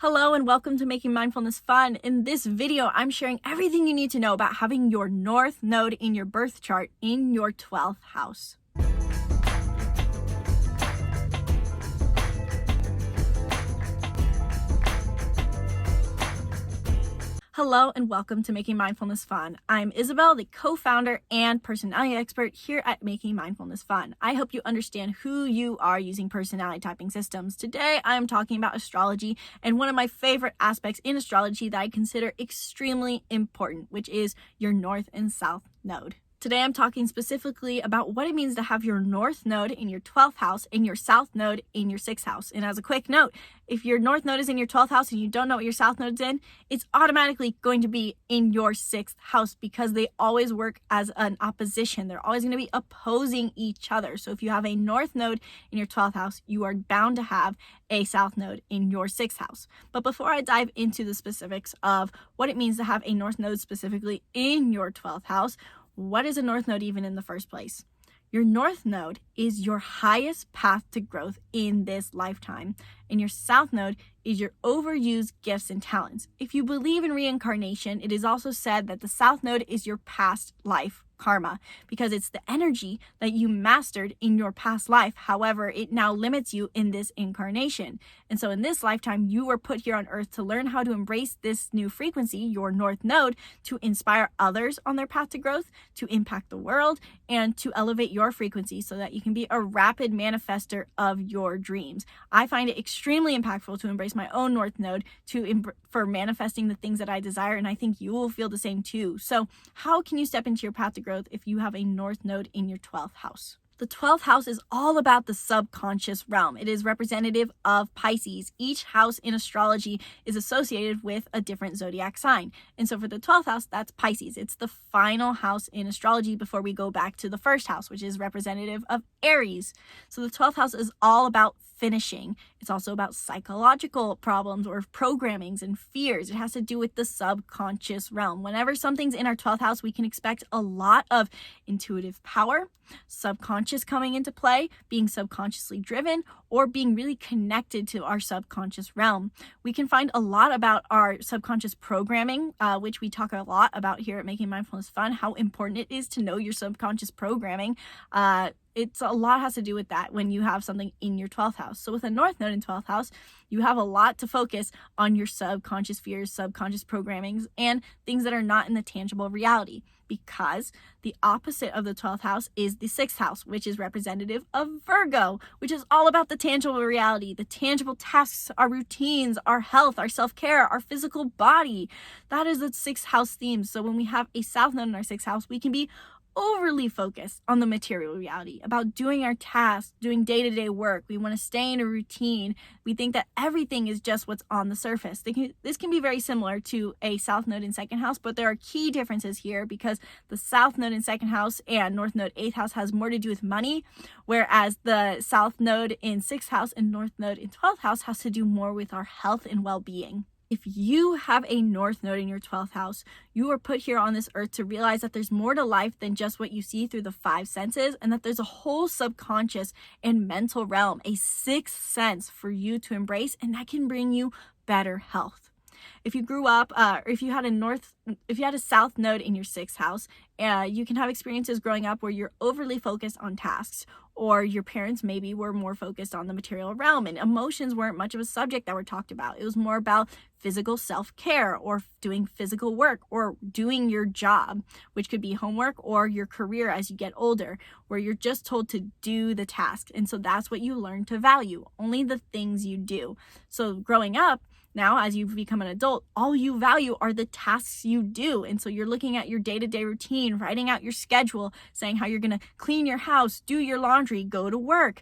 Hello and welcome to Making Mindfulness Fun. In this video, I'm sharing everything you need to know about having your North Node in your birth chart in your 12th house. Hello and welcome to Making Mindfulness Fun. I'm Isabelle, the co-founder and personality expert here at Making Mindfulness Fun. I hope you understand who you are using personality typing systems. Today, I'm talking about astrology and one of my favorite aspects in astrology that I consider extremely important, which is your North and South Node. Today, I'm talking specifically about what it means to have your North Node in your 12th house and your South Node in your 6th house. And as a quick note, if your North Node is in your 12th house and you don't know what your South Node's in, it's automatically going to be in your 6th house because they always work as an opposition. They're always going to be opposing each other. So if you have a North Node in your 12th house, you are bound to have a South Node in your 6th house. But before I dive into the specifics of what it means to have a North Node specifically in your 12th house, what is a North Node even in the first place? Your North Node is your highest path to growth in this lifetime, and your South Node is your overused gifts and talents. If you believe in reincarnation, it is also said that the South Node is your past life karma because it's the energy that you mastered in your past life. However, it now limits you in this incarnation. And so in this lifetime, you were put here on earth to learn how to embrace this new frequency, your North Node, to inspire others on their path to growth, to impact the world, and to elevate your frequency so that you can be a rapid manifester of your dreams. I find it extremely impactful to embrace my own North Node for manifesting the things that I desire, and I think you will feel the same too. So how can you step into your path to growth if you have a North Node in your 12th house? The 12th house is all about the subconscious realm. It is representative of Pisces. Each house in astrology is associated with a different zodiac sign. And so for the 12th house, that's Pisces. It's the final house in astrology before we go back to the first house, which is representative of Aries. So the 12th house is all about finishing. It's also about psychological problems or programmings and fears. It has to do with the subconscious realm. Whenever something's in our 12th house, we can expect a lot of intuitive power, subconscious coming into play, being subconsciously driven, or being really connected to our subconscious realm. We can find a lot about our subconscious programming, which we talk a lot about here at Making Mindfulness Fun, how important it is to know your subconscious programming. It's a lot has to do with that when you have something in your 12th house. So with a North Node in 12th house, you have a lot to focus on your subconscious fears, subconscious programmings, and things that are not in the tangible reality, because the opposite of the 12th house is the 6th house, which is representative of Virgo, which is all about the tangible reality, the tangible tasks, our routines, our health, our self-care, our physical body. That is the 6th house theme. So when we have a South Node in our 6th house, we can be overly focused on the material reality, about doing our tasks, doing day-to-day work. We want to stay in a routine. We think that everything is just what's on the surface. This can be very similar to a South Node in 2nd house, but there are key differences here because the South Node in 2nd house and North Node 8th house has more to do with money, whereas the South Node in 6th house and North Node in 12th house has to do more with our health and well-being. If you have a North Node in your 12th house, you are put here on this earth to realize that there's more to life than just what you see through the 5 senses, and that there's a whole subconscious and mental realm, a 6th sense for you to embrace, and that can bring you better health. If you grew up, or if you had a South Node in your 6th house, you can have experiences growing up where you're overly focused on tasks, or your parents maybe were more focused on the material realm and emotions weren't much of a subject that were talked about. It was more about physical self-care or doing physical work or doing your job, which could be homework or your career as you get older, where you're just told to do the task. And so that's what you learn to value, only the things you do. So growing up, now, as you become an adult, all you value are the tasks you do. And so you're looking at your day-to-day routine, writing out your schedule, saying how you're going to clean your house, do your laundry, go to work,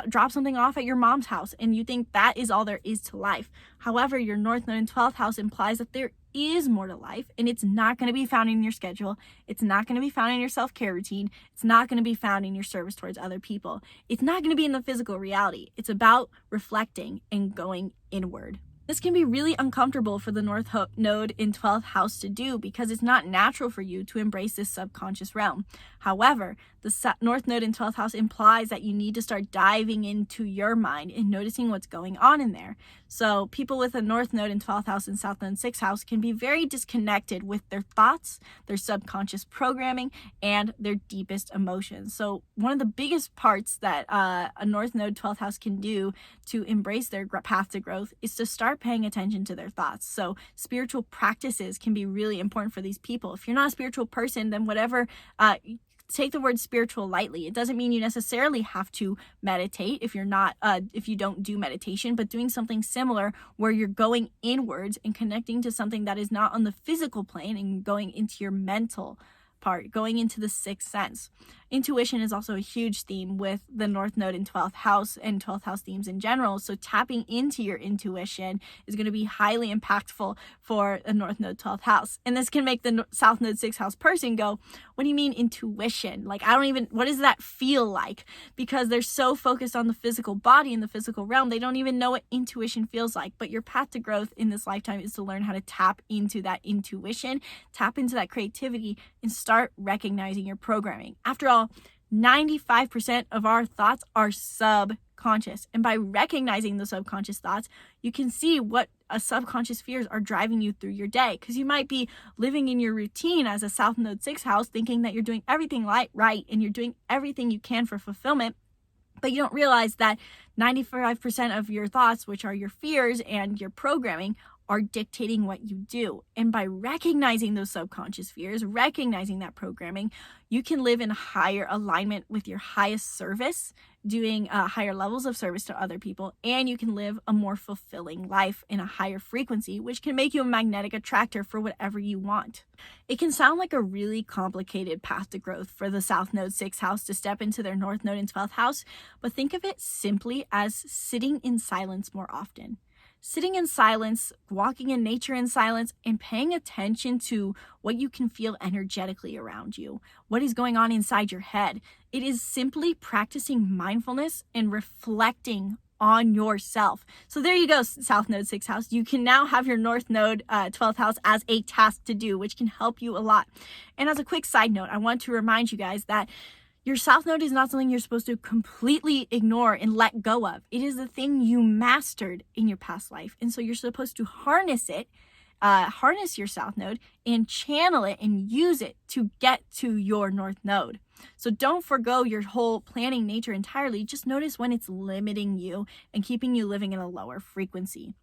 drop something off at your mom's house. And you think that is all there is to life. However, your North Node in 12th house implies that there is more to life, and it's not going to be found in your schedule. It's not going to be found in your self-care routine. It's not going to be found in your service towards other people. It's not going to be in the physical reality. It's about reflecting and going inward. This can be really uncomfortable for the North Node in 12th house to do because it's not natural for you to embrace this subconscious realm. However, the North Node in 12th house implies that you need to start diving into your mind and noticing what's going on in there. So people with a North Node in 12th house and South Node in 6th house can be very disconnected with their thoughts, their subconscious programming, and their deepest emotions. So one of the biggest parts that a North Node 12th house can do to embrace their path to growth is to start paying attention to their thoughts. So spiritual practices can be really important for these people. If you're not a spiritual person, then whatever, take the word spiritual lightly. It doesn't mean you necessarily have to meditate if you're not, if you don't do meditation, but doing something similar where you're going inwards and connecting to something that is not on the physical plane and going into your mental part, going into the sixth sense. Intuition is also a huge theme with the North Node in 12th house and 12th house themes in general. So tapping into your intuition is going to be highly impactful for the North Node 12th house. And this can make the South Node 6th house person go, what do you mean intuition? Like, what does that feel like? Because they're so focused on the physical body and the physical realm, they don't even know what intuition feels like. But your path to growth in this lifetime is to learn how to tap into that intuition, tap into that creativity, and start recognizing your programming. After all, 95% of our thoughts are subconscious. And by recognizing the subconscious thoughts, you can see what subconscious fears are driving you through your day. Because you might be living in your routine as a South Node 6 house, thinking that you're doing everything right and you're doing everything you can for fulfillment. But you don't realize that 95% of your thoughts, which are your fears and your programming, are dictating what you do. And by recognizing those subconscious fears, recognizing that programming, you can live in higher alignment with your highest service, doing higher levels of service to other people, and you can live a more fulfilling life in a higher frequency, which can make you a magnetic attractor for whatever you want. It can sound like a really complicated path to growth for the South Node 6th house to step into their North Node in 12th house, but think of it simply as sitting in silence more often. Sitting in silence, walking in nature in silence, and paying attention to what you can feel energetically around you, what is going on inside your head. It is simply practicing mindfulness and reflecting on yourself. So there you go, South Node 6th house. You can now have your North Node 12th house as a task to do, which can help you a lot. And as a quick side note, I want to remind you guys that your South Node is not something you're supposed to completely ignore and let go of. It is the thing you mastered in your past life. And so you're supposed to harness it, harness your South Node and channel it and use it to get to your North Node. So don't forgo your whole planning nature entirely. Just notice when it's limiting you and keeping you living in a lower frequency.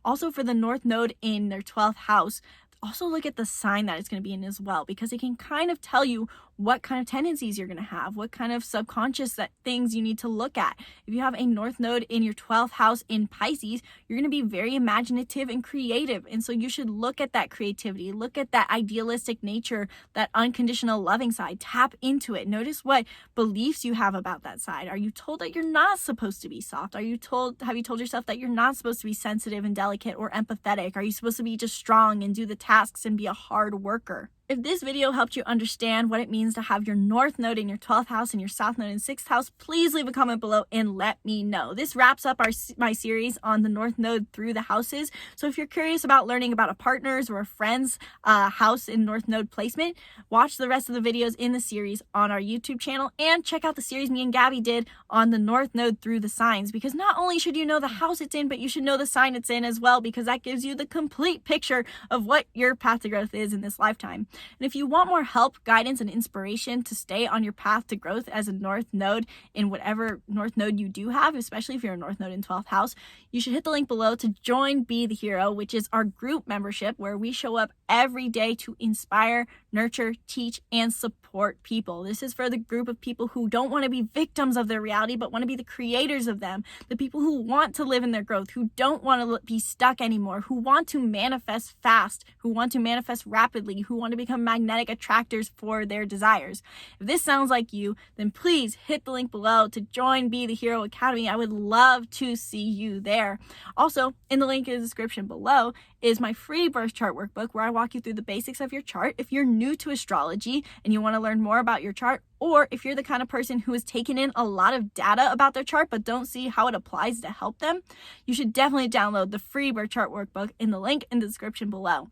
Also, for the North Node in their 12th house, also look at the sign that it's going to be in as well, because it can kind of tell you what kind of tendencies you're going to have, what kind of subconscious things you need to look at. If you have a North Node in your 12th house in Pisces, you're going to be very imaginative and creative. And so you should look at that creativity, look at that idealistic nature, that unconditional loving side, tap into it. Notice what beliefs you have about that side. Are you told that you're not supposed to be soft? Have you told yourself that you're not supposed to be sensitive and delicate or empathetic? Are you supposed to be just strong and do the tasks and be a hard worker? If this video helped you understand what it means to have your North Node in your 12th house and your South Node in 6th house, please leave a comment below and let me know. This wraps up my series on the North Node through the houses. So if you're curious about learning about a partner's or a friend's house in North Node placement, watch the rest of the videos in the series on our YouTube channel and check out the series me and Gabby did on the North Node through the signs, because not only should you know the house it's in, but you should know the sign it's in as well, because that gives you the complete picture of what your path to growth is in this lifetime. And if you want more help, guidance, and inspiration to stay on your path to growth as a North Node in whatever North Node you do have, especially if you're a North Node in 12th house, you should hit the link below to join Be the Hero, which is our group membership where we show up every day to inspire, nurture, teach, and support people. This is for the group of people who don't want to be victims of their reality, but want to be the creators of them. The people who want to live in their growth, who don't want to be stuck anymore, who want to manifest fast, who want to manifest rapidly, who want to become become magnetic attractors for their desires. If this sounds like you, then please hit the link below to join Be the Hero Academy. I would love to see you there. Also, in the link in the description below is my free birth chart workbook where I walk you through the basics of your chart. If you're new to astrology and you want to learn more about your chart, or if you're the kind of person who has taken in a lot of data about their chart but don't see how it applies to help them, you should definitely download the free birth chart workbook in the link in the description below.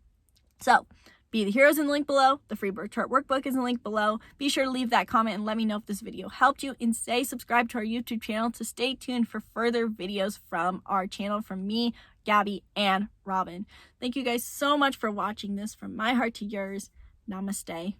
So, Be the Hero's in the link below. The free birth chart workbook is in the link below. Be sure to leave that comment and let me know if this video helped you, and stay subscribed to our YouTube channel to stay tuned for further videos from our channel, from me, Gabby, and Robin. Thank you guys so much for watching this. From my heart to yours, namaste.